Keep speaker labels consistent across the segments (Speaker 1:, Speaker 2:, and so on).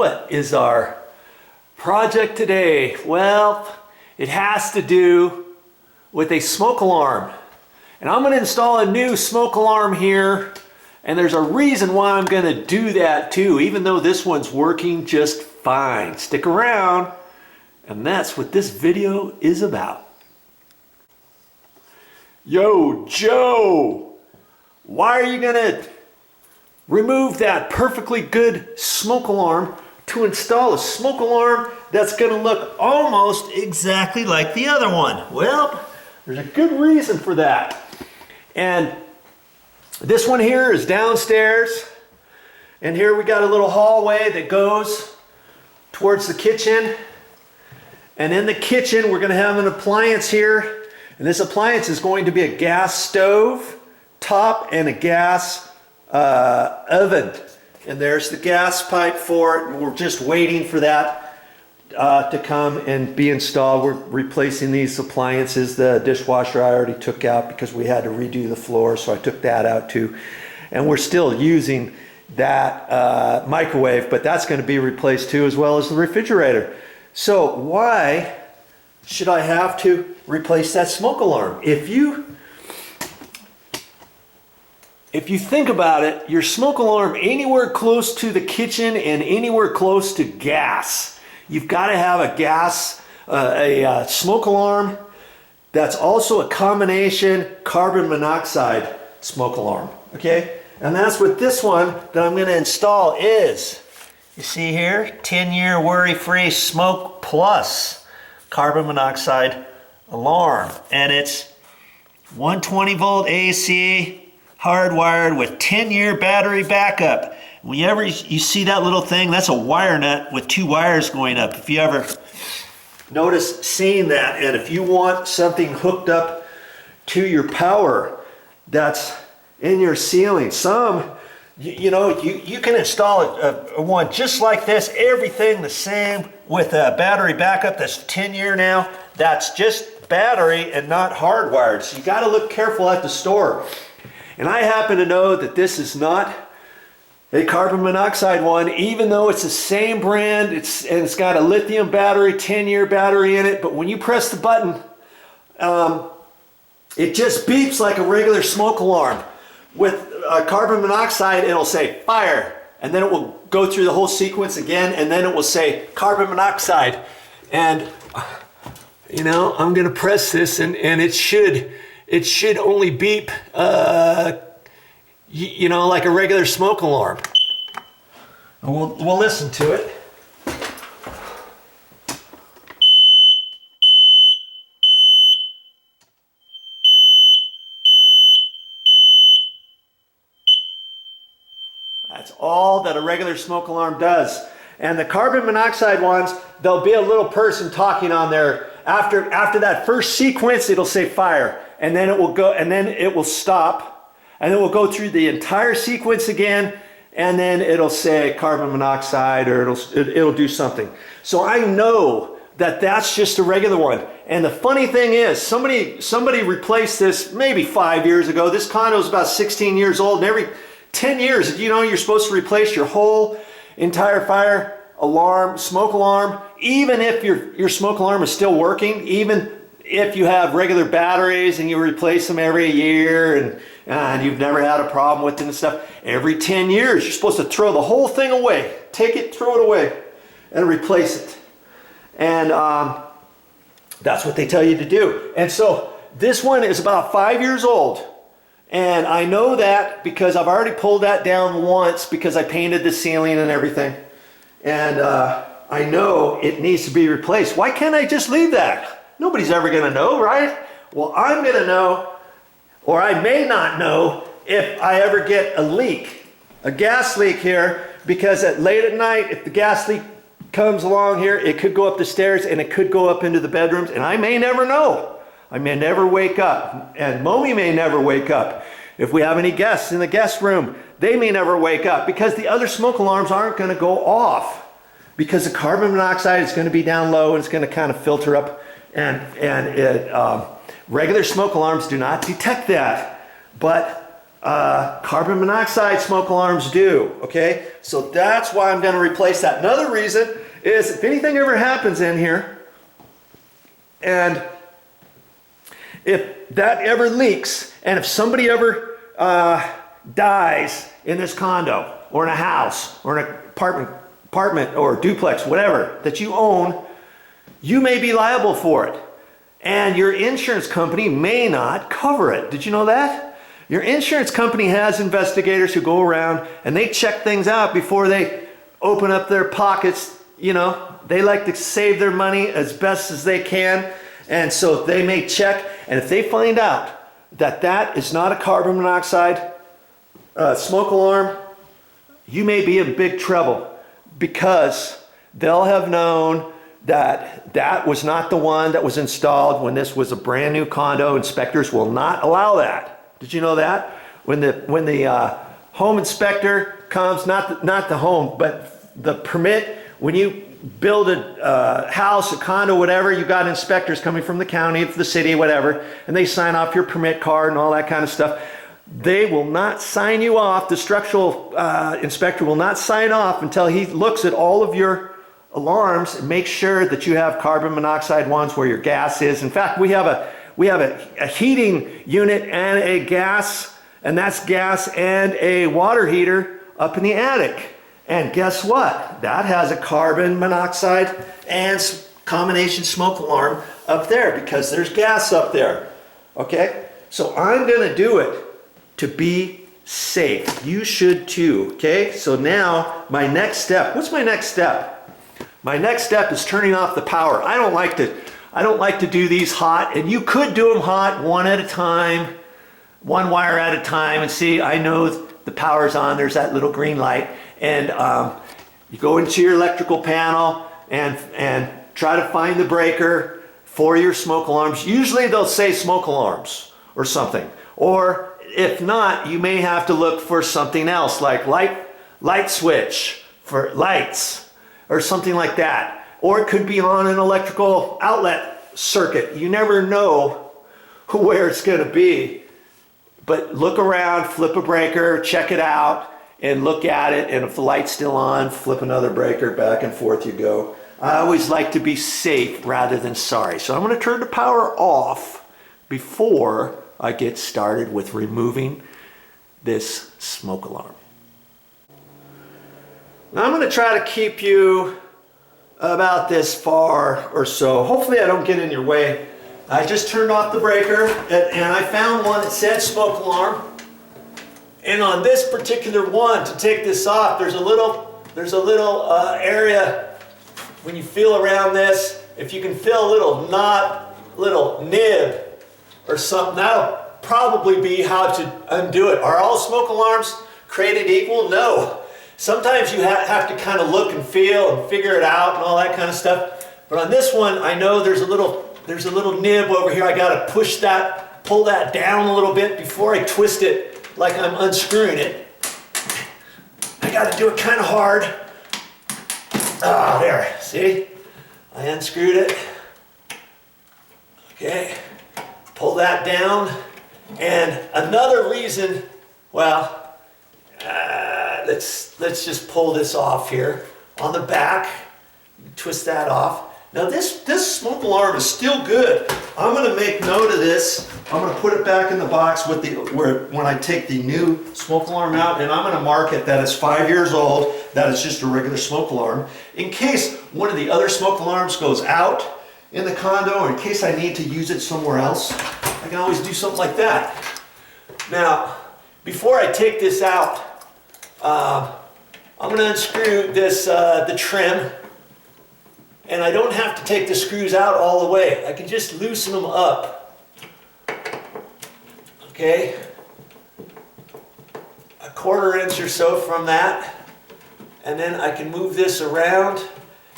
Speaker 1: What is our project today? Well, it has to do with a smoke alarm. And I'm going to install a new smoke alarm here. And there's a reason why I'm going to do that too, even though this one's working just fine. Stick around, and that's what this video is about. Yo, Joe, why are you going to remove that perfectly good smoke alarm to install a smoke alarm that's going to look almost exactly like the other one? Well, there's a good reason for that. And this one here is downstairs, and here we got a little hallway that goes towards the kitchen. And in the kitchen we're going to have an appliance here, and this appliance is going to be a gas stove top and a gas oven, and there's the gas pipe for it, and we're just waiting for that to come and be installed. We're replacing these appliances. The dishwasher I already took out because we had to redo the floor, so I took that out too. And we're still using that microwave, but that's going to be replaced too, as well as the refrigerator. So why should I have to replace that smoke alarm? If you think about it, your smoke alarm anywhere close to the kitchen and anywhere close to gas, you've got to have a smoke alarm that's also a combination carbon monoxide smoke alarm, okay? And that's what this one that I'm going to install is. You see here, 10-year worry-free smoke plus carbon monoxide alarm. And it's 120 volt AC, hardwired with 10-year battery backup. Whenever you see that little thing, that's a wire nut with two wires going up. If you ever notice seeing that, and if you want something hooked up to your power that's in your ceiling, you can install a one just like this, everything the same with a battery backup that's 10-year now. That's just battery and not hardwired. So you got to look careful at the store. And I happen to know that this is not a carbon monoxide one, even though it's the same brand. It's got a lithium battery, 10-year battery in it. But when you press the button, it just beeps like a regular smoke alarm. With carbon monoxide, it'll say fire, and then it will go through the whole sequence again, and then it will say carbon monoxide. And I'm going to press this, and it should only beep, like a regular smoke alarm. And we'll listen to it. That's all that a regular smoke alarm does. And the carbon monoxide ones, there'll be a little person talking on there. After that first sequence, it'll say fire, and then it will go, and then it will stop, and then we'll go through the entire sequence again, and then it'll say carbon monoxide, or it'll do something. So I know that that's just a regular one. And the funny thing is, somebody replaced this maybe 5 years ago. This condo is about 16 years old, and every 10 years, you're supposed to replace your whole entire fire alarm, smoke alarm, even if your smoke alarm is still working, even if you have regular batteries and you replace them every year and you've never had a problem with it and stuff. Every 10 years, you're supposed to throw the whole thing away. Take it, throw it away, and replace it. And that's what they tell you to do. And so this one is about 5 years old. And I know that because I've already pulled that down once because I painted the ceiling and everything. And I know it needs to be replaced. Why can't I just leave that? Nobody's ever going to know, right? Well, I'm going to know, or I may not know, if I ever get a leak, a gas leak here, because late at night, if the gas leak comes along here, it could go up the stairs and it could go up into the bedrooms, and I may never know. I may never wake up, and Mommy may never wake up. If we have any guests in the guest room, they may never wake up because the other smoke alarms aren't going to go off because the carbon monoxide is going to be down low and it's going to kind of filter up, and regular smoke alarms do not detect that. But carbon monoxide smoke alarms do, okay? So that's why I'm gonna replace that. Another reason is if anything ever happens in here, and if that ever leaks, and if somebody ever dies in this condo, or in a house, or in an apartment or duplex, whatever, that you own, you may be liable for it. And your insurance company may not cover it. Did you know that? Your insurance company has investigators who go around and they check things out before they open up their pockets. You know, they like to save their money as best as they can. And so they may check, and if they find out that that is not a carbon monoxide smoke alarm, you may be in big trouble, because they'll have known that that was not the one that was installed when this was a brand new condo. Inspectors will not allow that. Did you know that? When the home inspector comes, not the home, but the permit, when you build a house, a condo, whatever, you got inspectors coming from the county, the city, whatever, and they sign off your permit card and all that kind of stuff. They will not sign you off. The structural inspector will not sign off until he looks at all of your alarms and makes sure that you have carbon monoxide ones where your gas is. In fact, we have a heating unit and a gas, and that's gas and a water heater up in the attic. And guess what? That has a carbon monoxide and combination smoke alarm up there, because there's gas up there. Okay? So I'm gonna do it to be safe. You should too, okay? So now my next step, what's my next step? My next step is turning off the power. I don't like to do these hot, and you could do them hot one at a time, one wire at a time, and see, I know the power's on, there's that little green light, and you go into your electrical panel and try to find the breaker for your smoke alarms. Usually they'll say smoke alarms or something, or if not, you may have to look for something else, like light switch for lights or something like that. Or it could be on an electrical outlet circuit. You never know where it's going to be. But look around, flip a breaker, check it out, and look at it. And if the light's still on, flip another breaker, back and forth you go. I always like to be safe rather than sorry. So I'm going to turn the power off before I get started with removing this smoke alarm. Now I'm going to try to keep you about this far or so. Hopefully I don't get in your way. I just turned off the breaker, and I found one that said smoke alarm. And on this particular one, to take this off, there's a little area when you feel around this. If you can feel a little knot, little nib or something, that'll probably be how to undo it. Are all smoke alarms created equal? No. Sometimes you have to kind of look and feel and figure it out and all that kind of stuff. But on this one, I know there's a little nib over here. I got to pull that down a little bit before I twist it like I'm unscrewing it. I got to do it kind of hard. Ah, there, see? I unscrewed it. Okay, pull that down. And another reason, well, let's just pull this off here on the back, twist that off. Now this smoke alarm is still good. I'm going to make note of this. I'm going to put it back in the box with when I take the new smoke alarm out, and I'm going to mark it that it's 5 years old, that it's just a regular smoke alarm. In case one of the other smoke alarms goes out in the condo, or in case I need to use it somewhere else, I can always do something like that. Now, before I take this out, I'm going to unscrew this, the trim, and I don't have to take the screws out all the way. I can just loosen them up. Okay, a 1/4 inch or so from that, and then I can move this around,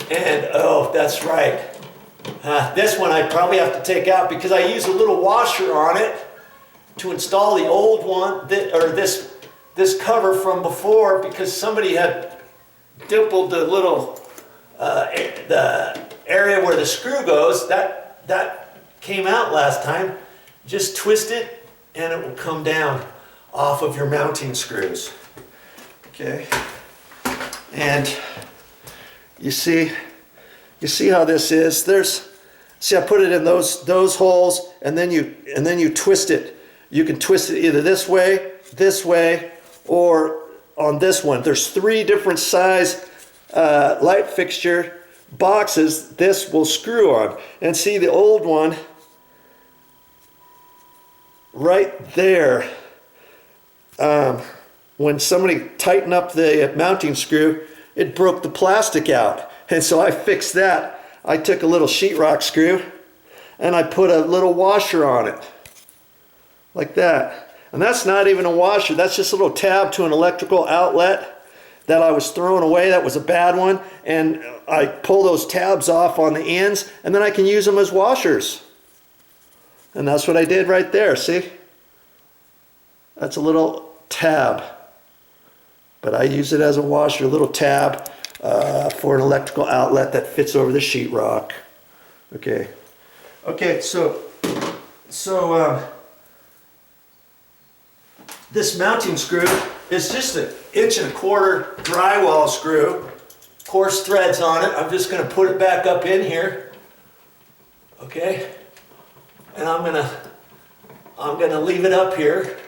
Speaker 1: and oh, that's right. This one I probably have to take out because I use a little washer on it to install the old one, this cover from before, because somebody had dimpled the little the area where the screw goes. That came out last time. Just twist it and it will come down. off of your mounting screws. Okay, and you see how this is. See, I put it in those holes, and then you twist it. You can twist it either this way, or on this one. There's 3 different size light fixture boxes this will screw on. And see the old one right there. When somebody tightened up the mounting screw, it broke the plastic out. And so I fixed that. I took a little sheetrock screw and I put a little washer on it. Like that. And that's not even a washer. That's just a little tab to an electrical outlet that I was throwing away. That was a bad one. And I pull those tabs off on the ends, and then I can use them as washers. And that's what I did right there. See? That's a little tab. But I use it as a washer, a little tab for an electrical outlet that fits over the sheetrock. Okay. Okay, so this mounting screw is just an 1.25 inch drywall screw. Coarse threads on it. I'm just going to put it back up in here. Okay, and I'm gonna leave it up here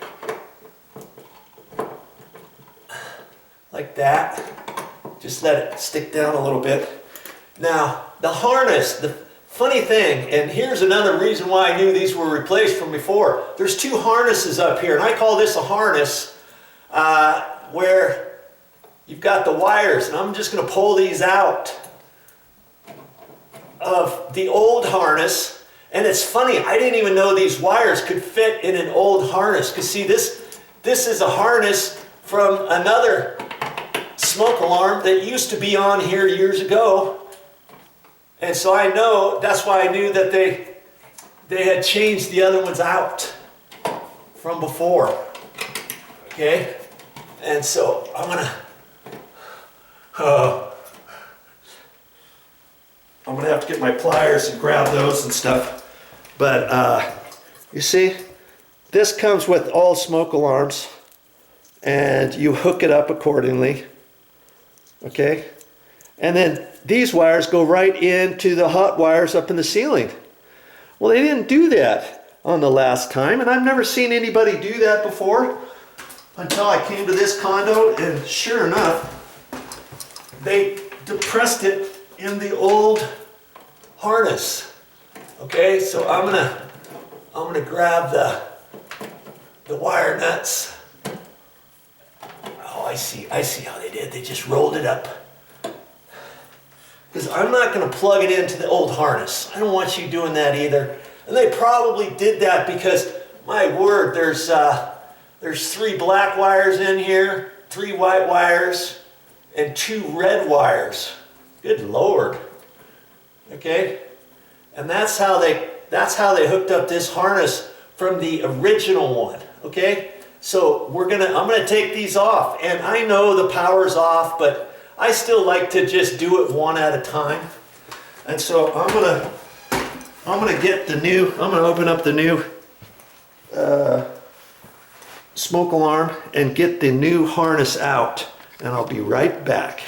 Speaker 1: like that. Just let it stick down a little bit. Now the harness, the funny thing, and here's another reason why I knew these were replaced from before. There's 2 harnesses up here, and I call this a harness where you've got the wires, and I'm just going to pull these out of the old harness. And it's funny, I didn't even know these wires could fit in an old harness. Because see, this is a harness from another smoke alarm that used to be on here years ago. And so I know, that's why I knew that they had changed the other ones out from before. Okay? And so I'm gonna have to get my pliers and grab those and stuff. But you see, this comes with all smoke alarms, and you hook it up accordingly. Okay? And then these wires go right into the hot wires up in the ceiling. Well, they didn't do that on the last time, and I've never seen anybody do that before until I came to this condo, and sure enough, they depressed it in the old harness. Okay, so I'm gonna grab the wire nuts. Oh, I see how they did. They just rolled it up. Because I'm not going to plug it into the old harness. I don't want you doing that either. And they probably did that because, my word, there's 3 black wires in here, 3 white wires, and 2 red wires. Good Lord. Okay? And that's how they hooked up this harness from the original one. Okay? So I'm gonna take these off, and I know the power's off, but I still like to just do it one at a time. And so I'm gonna open up the new smoke alarm and get the new harness out, and I'll be right back.